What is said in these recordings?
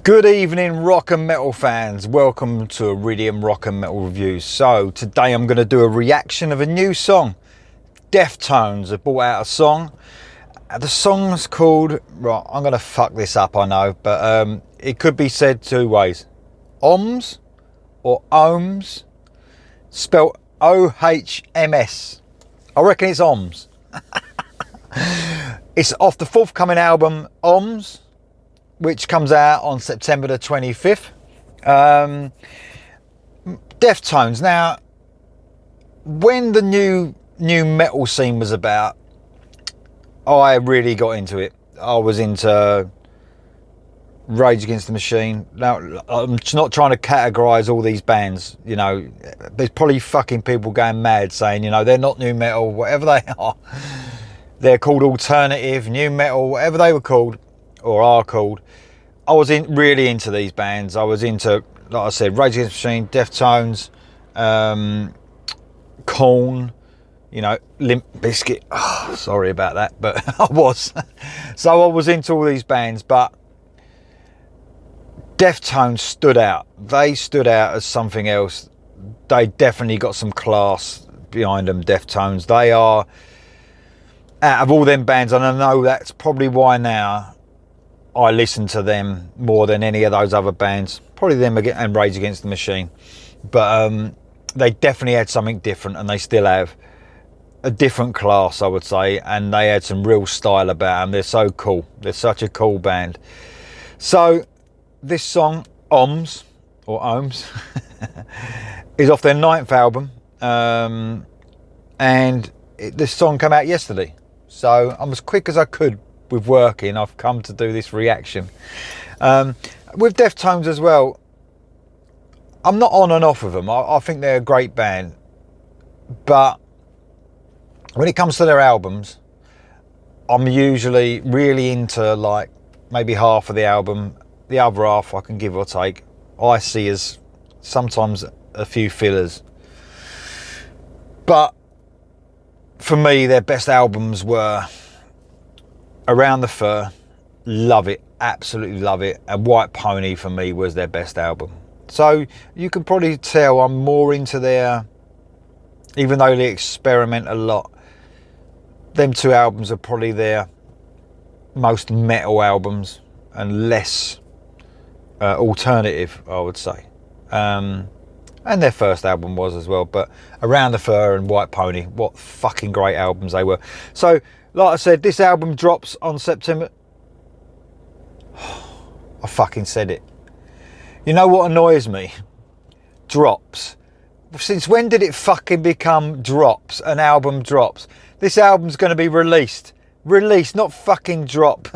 Good evening, rock and metal fans. Welcome to Iridium Rock and Metal Reviews. So today I'm going to do a reaction of a new song. Deftones have brought out a song. The song's called, right, I'm going to fuck this up, I know, but it could be said two ways. Ohms or Ohms, spelled O-H-M-S. I reckon it's Ohms. It's off the forthcoming album Ohms, which comes out on September the 25th. Deftones. Now, when the new metal scene was about, I really got into it. I was into Rage Against the Machine. Now, I'm not trying to categorise all these bands, you know. There's probably fucking people going mad saying, you know, they're not new metal, whatever they are. They're called alternative, new metal, whatever they were called or are called. I was really into these bands. I was into, like I said, Rage Against the Machine, Deftones, Korn, you know, Limp Bizkit. Oh, sorry about that, but I was. So I was into all these bands, but Deftones stood out. They stood out as something else. They definitely got some class behind them, Deftones. They are, out of all them bands, and I know that's probably why now I listen to them more than any of those other bands. Probably them and Rage Against the Machine. But they definitely had something different, and they still have a different class, I would say. And they had some real style about them. They're so cool. They're such a cool band. So this song, Ohms, or Ohms, is off their 9th album. And this song came out yesterday. So I'm as quick as I could with working. I've come to do this reaction. With Deftones as well, I'm not on and off with them. I think they're a great band. But when it comes to their albums, I'm usually really into like maybe half of the album. The other half I can give or take. I see as sometimes a few fillers. But for me, their best albums were Around the Fur, love it, absolutely love it, and White Pony for me was their best album. So you can probably tell I'm more into their, even though they experiment a lot, them two albums are probably their most metal albums and less alternative, I would say. And their first album was as well, but Around the Fur and White Pony, what fucking great albums they were. So, like I said, this album drops on September. I fucking said it. You know what annoys me? Drops. Since when did it fucking become drops? An album drops. This album's going to be released. Released, not fucking drop.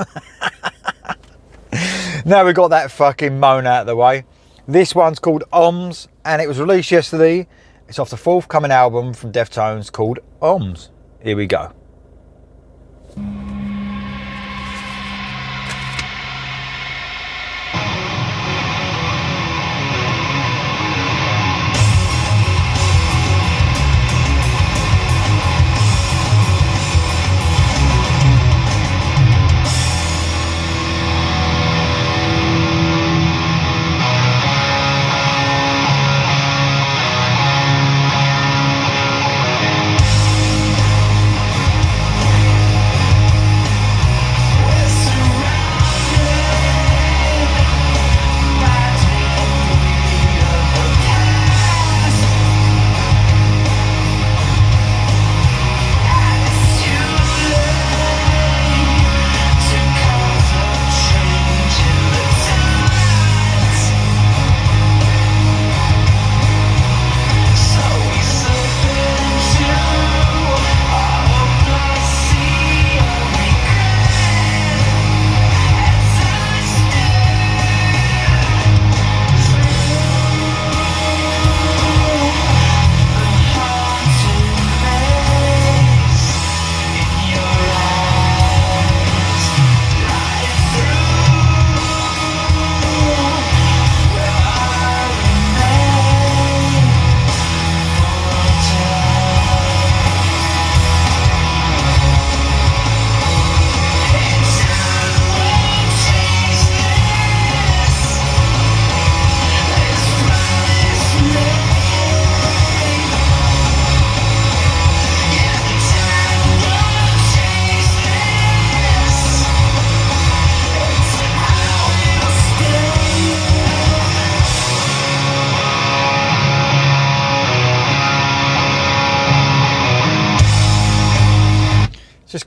Now we got that fucking moan out of the way. This one's called Ohms, and it was released yesterday. It's off the forthcoming album from Deftones called Ohms. Here we go.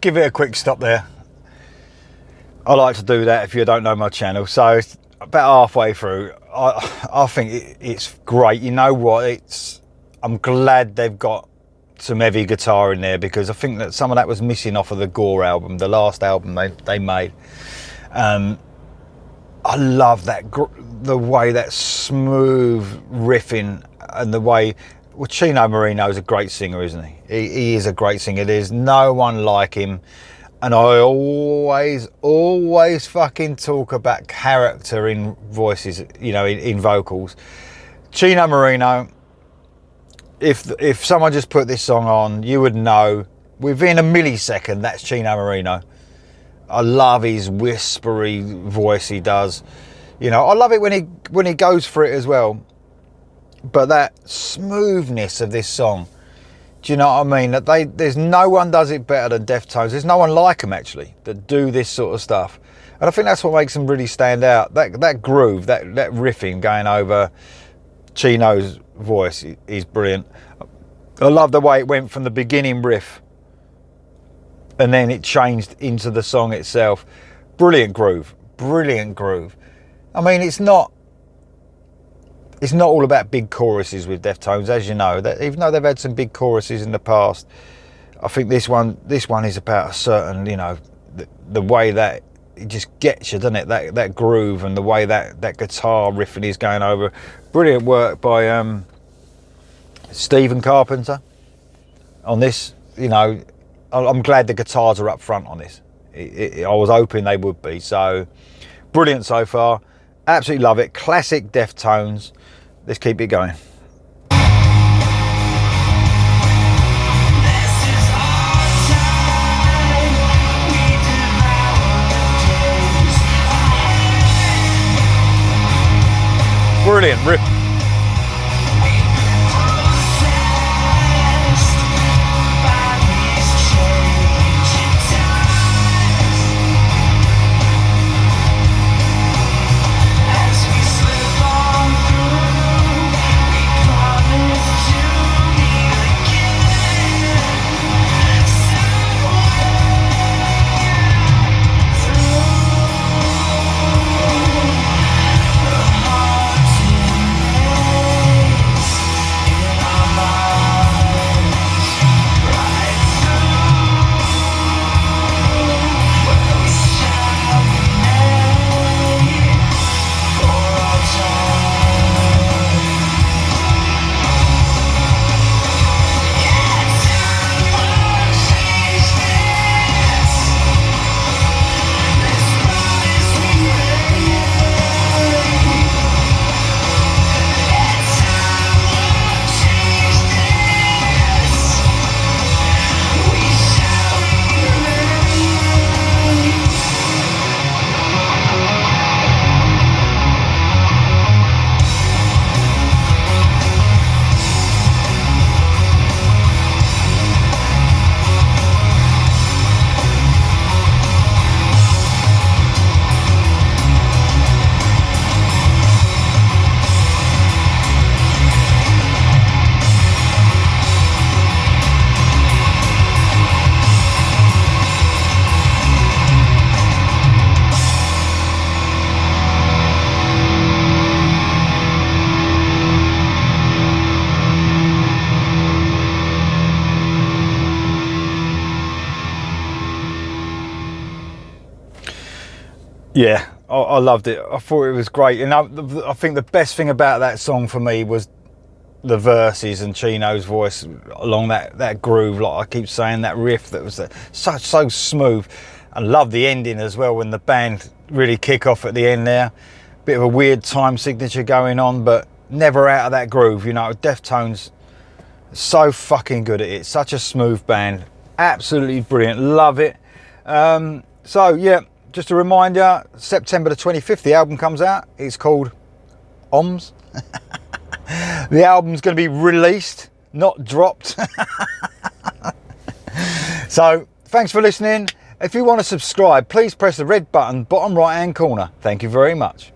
just give it a quick stop there. I like to do that if you don't know my channel. So it's about halfway through. I think it's great. You know what? I'm glad they've got some heavy guitar in there, because I think that some of that was missing off of the Gore album, the last album they made. I love that, the way that smooth riffing, and the way, well, Chino Moreno's a great singer, isn't he? He is a great singer. There's no one like him. And I always fucking talk about character in voices, you know, in vocals. Chino Moreno, if someone just put this song on, you would know within a millisecond that's Chino Moreno. I love his whispery voice he does. You know, I love it when he goes for it as well. But that smoothness of this song, do you know what I mean? That there's no one does it better than Deftones. There's no one like them actually that do this sort of stuff. And I think that's what makes them really stand out. That groove, that riffing going over Chino's voice is brilliant. I love the way it went from the beginning riff and then it changed into the song itself. Brilliant groove, brilliant groove. I mean, it's not all about big choruses with Deftones, as you know. That even though they've had some big choruses in the past, I think this one is about a certain, you know, the way that it just gets you, doesn't it? That groove and the way that guitar riffing is going over. Brilliant work by Stephen Carpenter on this. You know, I'm glad the guitars are up front on this. I was hoping they would be. So brilliant so far. Absolutely love it. Classic Deftones. Let's keep it going. Brilliant riff. Yeah, I loved it. I thought it was great. And I think the best thing about that song for me was the verses and Chino's voice along that groove. Like I keep saying, that riff that was so smooth. I love the ending as well, when the band really kick off at the end there. Bit of a weird time signature going on, but never out of that groove. You know, Deftones, so fucking good at it. Such a smooth band. Absolutely brilliant. Love it. So yeah, just a reminder, September the 25th, the album comes out. It's called Ohms. The album's going to be released, not dropped. So, thanks for listening. If you want to subscribe, please press the red button, bottom right hand corner. Thank you very much.